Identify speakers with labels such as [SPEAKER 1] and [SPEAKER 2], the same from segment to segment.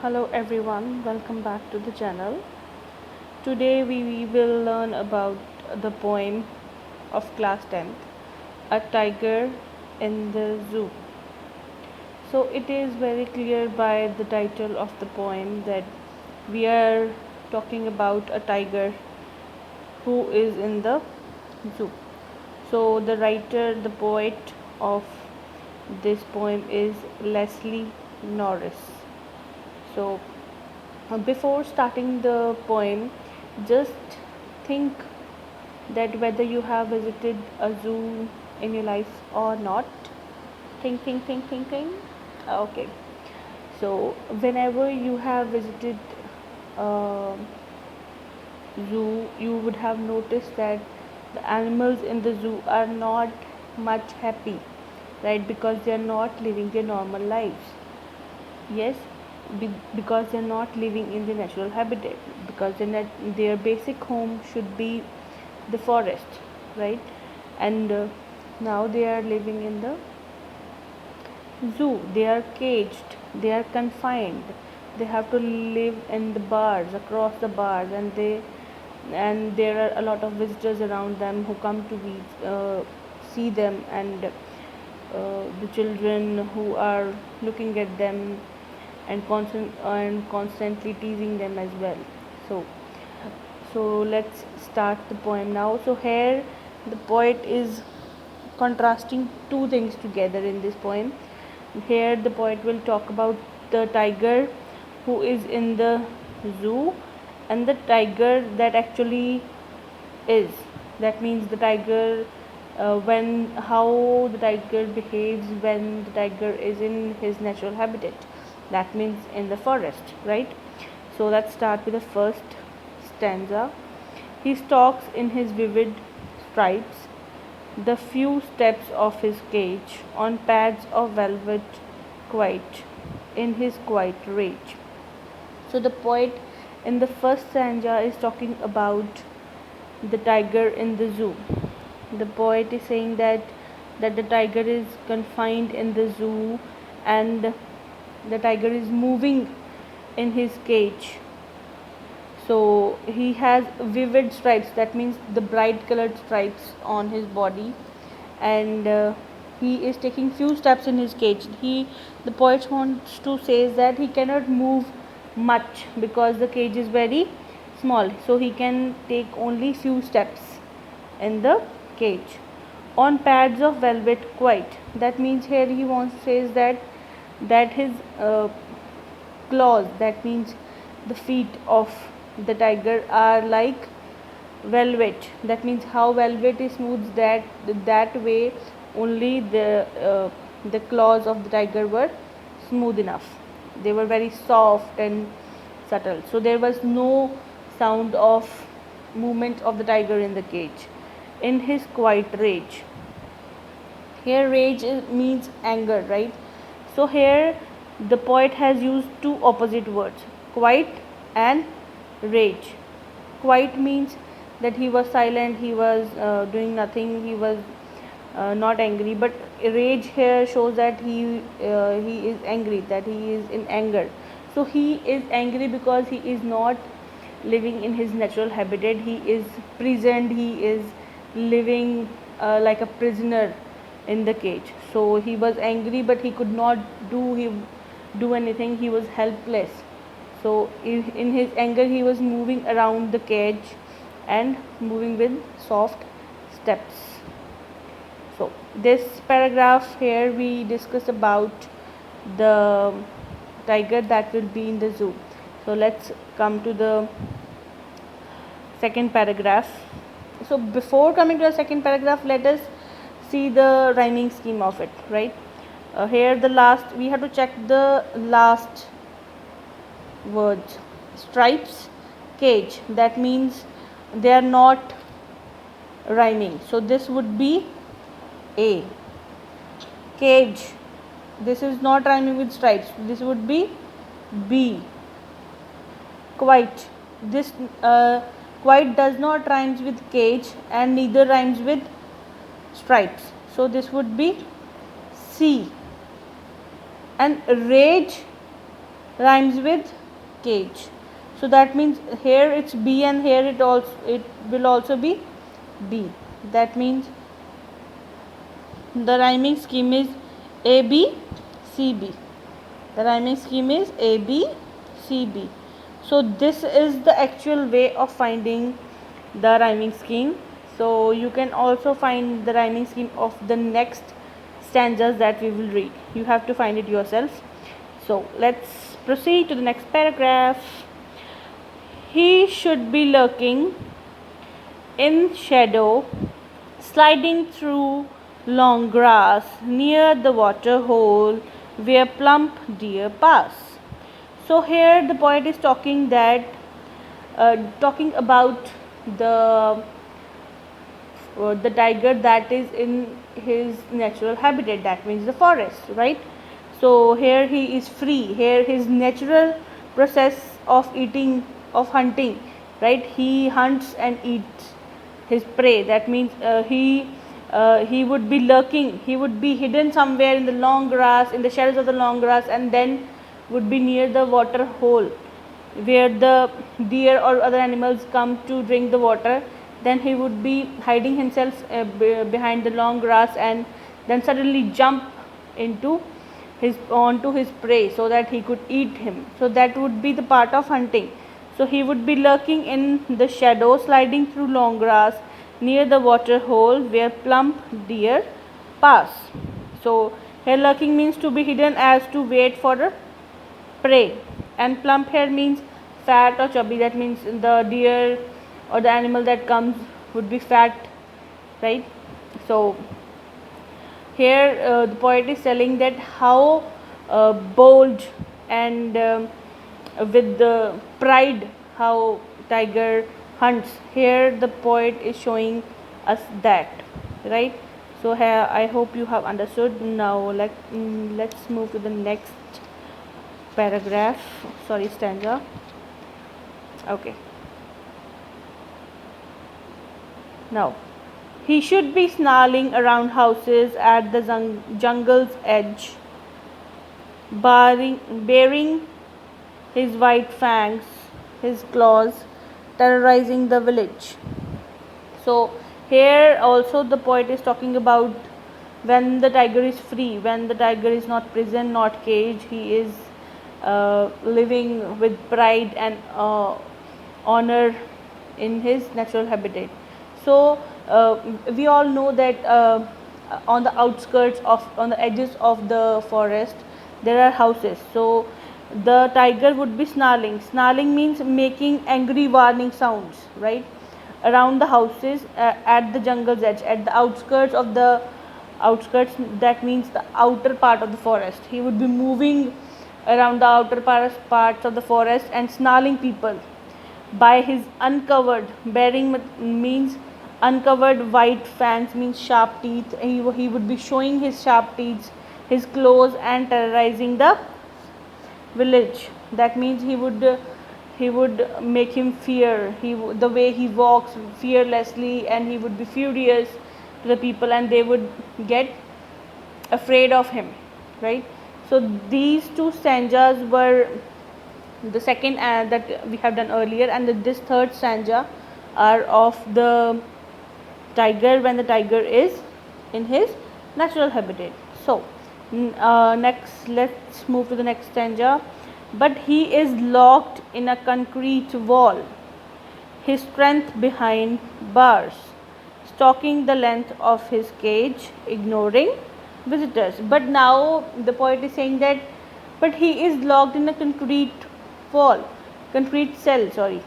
[SPEAKER 1] Hello everyone, welcome back to the channel. Today we will learn about the poem of class 10th, A Tiger in the Zoo. So it is very clear by the title of the poem that we are talking about a tiger who is in the zoo. So the writer, the poet of this poem is Leslie Norris. So before starting the poem, just think that whether you have visited a zoo in your life or not. Think. Okay. So whenever you have visited a zoo, you would have noticed that the animals in the zoo are not much happy, right? Because they are not living their normal lives. Yes, because they're not living in the natural habitat, because their basic home should be the forest, right? And now they are living in the zoo. They are caged, they are confined, they have to live in the bars, across the bars, and there are a lot of visitors around them who come to see them, and the children who are looking at them and constantly teasing them as well. So let's start the poem now. So here the poet is contrasting two things together in this poem. Here the poet will talk about the tiger who is in the zoo and the tiger that actually is. That means the tiger, when how the tiger behaves when the tiger is in his natural habitat. That means in the forest, right? So let's start with the first stanza. He stalks in his vivid stripes the few steps of his cage on pads of velvet, quiet in his quiet rage. So the poet in the first stanza is talking about the tiger in the zoo. The poet is saying that the tiger is confined in the zoo, and the tiger is moving in his cage. So he has vivid stripes, that means the bright colored stripes on his body, and he is taking few steps in his cage. The poet wants to say that he cannot move much because the cage is very small, so he can take only few steps in the cage on pads of velvet quiet. That means here he wants says that his claws, that means the feet of the tiger, are like velvet. That means how velvet is smooth, that way only the claws of the tiger were smooth enough. They were very soft and subtle, so there was no sound of movement of the tiger in the cage. In his quiet rage, here rage means anger, right? So here the poet has used two opposite words, quiet and rage. Quiet means that he was silent, he was doing nothing, he was not angry. But rage here shows that he is angry, that he is in anger. So he is angry because he is not living in his natural habitat. He is prisoned, he is living like a prisoner in the cage. So he was angry, but he could not do anything. He was helpless. So in his anger, he was moving around the cage and moving with soft steps. So this paragraph here we discuss about the tiger that will be in the zoo. So let's come to the second paragraph. So before coming to the second paragraph, let us see the rhyming scheme of it, right? Here the last, we have to check the last words. Stripes, cage, that means they are not rhyming, so this would be A. Cage, this is not rhyming with stripes, this would be B. Quite, this quite does not rhymes with cage and neither rhymes with stripes, so this would be C. And rage rhymes with cage. So that means here it's B and here it will also be B. That means the rhyming scheme is A B C B. The rhyming scheme is A B C B. So this is the actual way of finding the rhyming scheme. So you can also find the rhyming scheme of the next stanzas that we will read. You have to find it yourself. So let's proceed to the next paragraph. He should be lurking in shadow, sliding through long grass near the water hole where plump deer pass. So here the poet is talking about the the tiger that is in his natural habitat, that means the forest, right? So here he is free, here his natural process of eating, of hunting, right? He hunts and eats his prey. That means he would be lurking, he would be hidden somewhere in the long grass, in the shadows of the long grass, and then would be near the water hole where the deer or other animals come to drink the water. Then he would be hiding himself behind the long grass, and then suddenly jump onto his prey so that he could eat him. So that would be the part of hunting. So he would be lurking in the shadow, sliding through long grass near the water hole where plump deer pass. So here lurking means to be hidden as to wait for a prey, and plump here means fat or chubby. That means the deer or the animal that comes would be fat, right? So here the poet is telling that how bold and with the pride how tiger hunts. Here the poet is showing us that, right? So here I hope you have understood. Now let's move to the next paragraph, sorry, stanza. Okay, now he should be snarling around houses at the jungle's edge, baring his white fangs, his claws, terrorizing the village. So here also the poet is talking about when the tiger is free, when the tiger is not prison, not cage, he is living with pride and honor in his natural habitat. So we all know that on the outskirts of, on the edges of the forest, there are houses. So the tiger would be snarling. Snarling means making angry warning sounds, right, around the houses at the jungle's edge, at the outskirts of the outskirts, that means the outer part of the forest. He would be moving around the outer parts of the forest and snarling people by his uncovered, bearing means uncovered, white fangs means sharp teeth. He would be showing his sharp teeth, his claws, and terrorizing the village. That means he would make him fear. The way he walks fearlessly, and he would be furious to the people, and they would get afraid of him, right? So these two stanzas were the second that we have done earlier, and this third stanza are of the tiger when the tiger is in his natural habitat. So next, let's move to the next stanza. But he is locked in a concrete wall, his strength behind bars, stalking the length of his cage, ignoring visitors. But now the poet is saying that but he is locked in a concrete cell, sorry.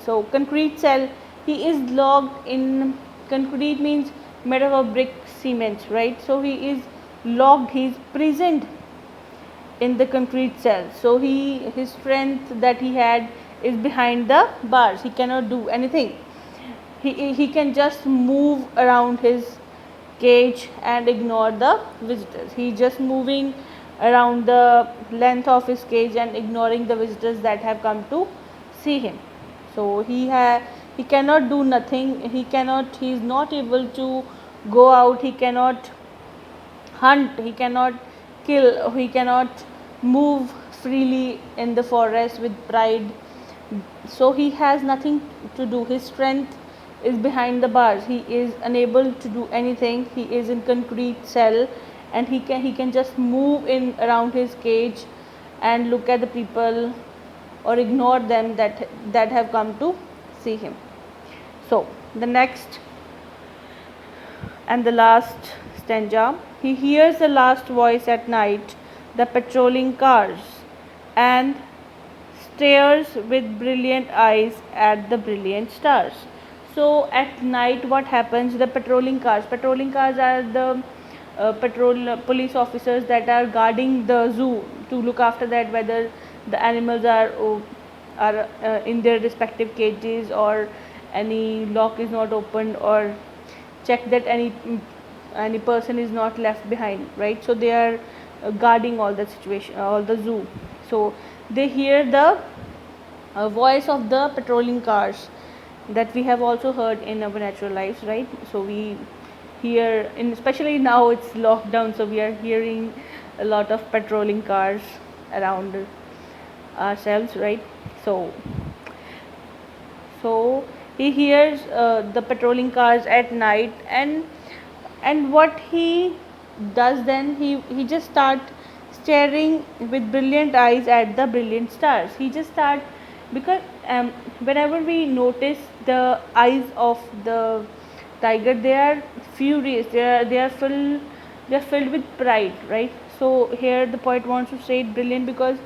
[SPEAKER 1] So concrete cell, he is locked in. Concrete means made up of brick, cement, right? So he is locked, he is prisoned in the concrete cell. So his strength that he had is behind the bars. He cannot do anything. He can just move around his cage and ignore the visitors. He just moving around the length of his cage and ignoring the visitors that have come to see him. So he cannot do nothing. He is not able to go out. He cannot hunt. He cannot kill. He cannot move freely in the forest with pride. So he has nothing to do. His strength is behind the bars. He is unable to do anything. He is in concrete cell, and he can just move in around his cage and look at the people or ignore them that have come to see him. So the next and the last stanza. He hears the last voice at night, the patrolling cars, and stares with brilliant eyes at the brilliant stars. So at night, what happens? The patrolling cars. Patrolling cars are the police officers that are guarding the zoo to look after that whether the animals are in their respective cages, or any lock is not opened, or check that any person is not left behind, right? So they are guarding all the situation, all the zoo. So they hear the voice of the patrolling cars that we have also heard in our natural lives, right? So we hear, especially now it's lockdown, so we are hearing a lot of patrolling cars around ourselves, right? So he hears the patrolling cars at night, and what he does then, he just start staring with brilliant eyes at the brilliant stars. He just start, because whenever we notice the eyes of the tiger, they are furious, they are filled with pride, right? So here the poet wants to say it brilliant because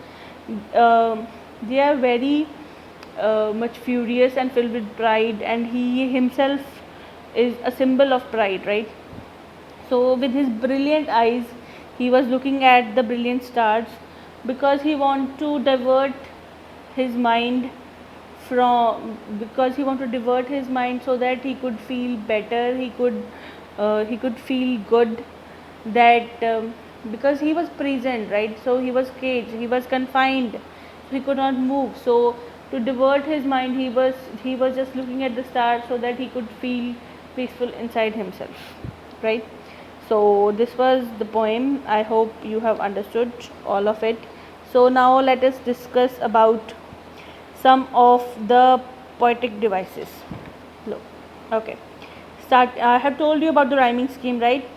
[SPEAKER 1] they are very much furious and filled with pride, and he himself is a symbol of pride, right? So with his brilliant eyes, he was looking at the brilliant stars because he want to divert his mind so that he could feel better, he could feel good, that because he was present, right? So he was caged, he was confined, so he could not move. So to divert his mind, he was just looking at the stars so that he could feel peaceful inside himself, right? So this was the poem. I hope you have understood all of it. So now let us discuss about some of the poetic devices. Look, okay. I have told you about the rhyming scheme, right?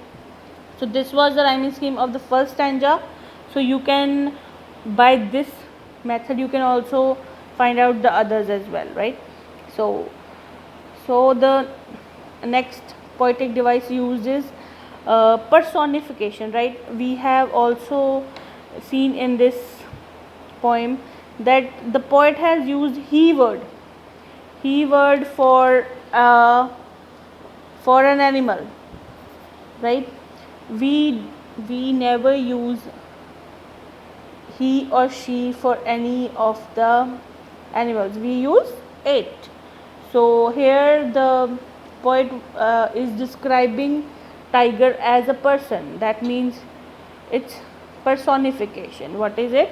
[SPEAKER 1] So this was the rhyming scheme of the first stanza. So you can, by this method, you can also find out the others as well, right? So the next poetic device used is personification, right? We have also seen in this poem that the poet has used he word for an animal, right? We never use he or she for any of the animals, we use it. So here the poet is describing tiger as a person. That means it's personification. What is it?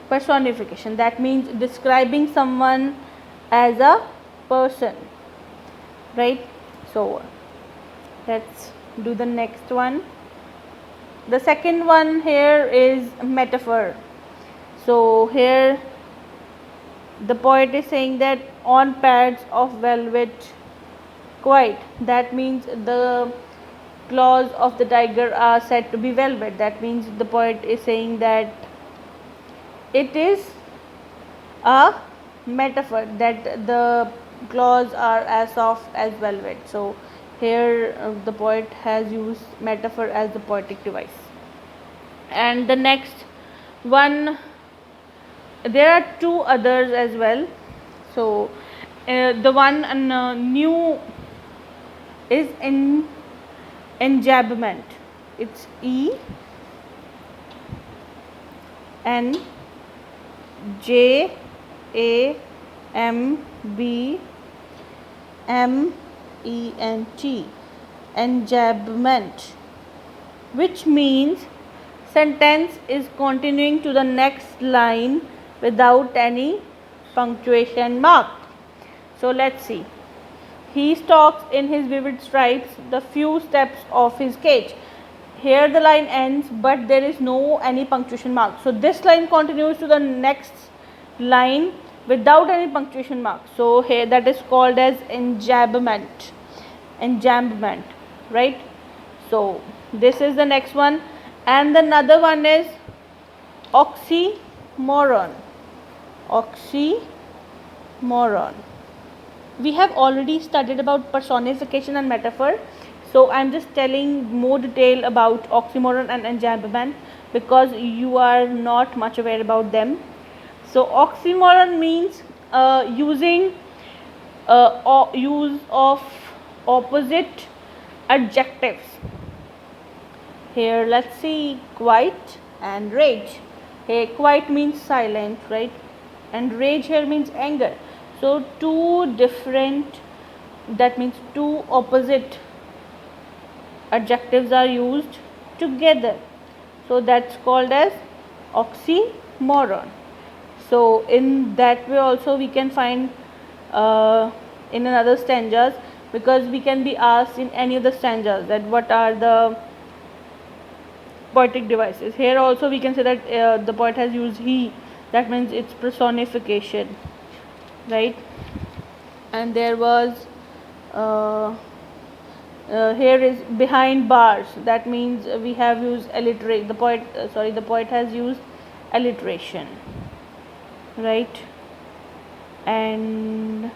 [SPEAKER 1] Personification. That means describing someone as a person, right? So let's do the next one. The second one here is metaphor. So here the poet is saying that on pads of velvet quiet. That means the claws of the tiger are said to be velvet. That means the poet is saying that it is a metaphor, that the claws are as soft as velvet. So here the poet has used metaphor as the poetic device. And the next one, there are two others as well. So the one new is in enjambment. It's ENJAMBMENT, enjambment, which means sentence is continuing to the next line without any punctuation mark. So let's see. He stalks in his vivid stripes the few steps of his cage. Here the line ends, but there is no any punctuation mark. So this line continues to the next line without any punctuation mark. So here that is called as enjambment. Enjambment, right? So this is the next one, and another one is oxymoron. Oxymoron. We have already studied about personification and metaphor, so I'm just telling more detail about oxymoron and enjambment because you are not much aware about them. So oxymoron means use of opposite adjectives. Here let's see quiet and rage. Here quiet means silent, right, and rage here means anger. So two different, that means two opposite adjectives are used together, so that's called as oxymoron. So in that way also we can find in another stanzas, because we can be asked in any of the stanzas that what are the poetic devices. Here also we can say that the poet has used he, that means it's personification, right? And there was here is behind bars, that means we have used alliterate. The poet has used alliteration, right? And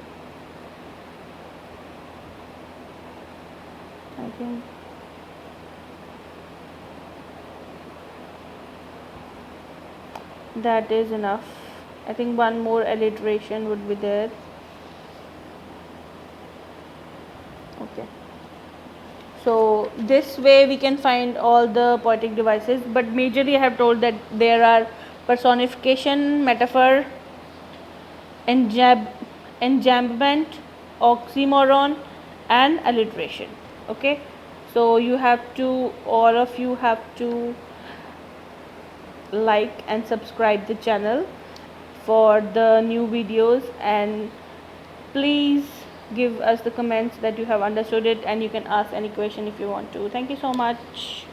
[SPEAKER 1] I think that is enough. I think one more alliteration would be there. Okay, so this way we can find all the poetic devices, but majorly I have told that there are personification, metaphor, enjambment, oxymoron and alliteration. Okay, so you have to, all of you have to like and subscribe the channel for the new videos, and please give us the comments that you have understood it, and you can ask any question if you want to. Thank you so much.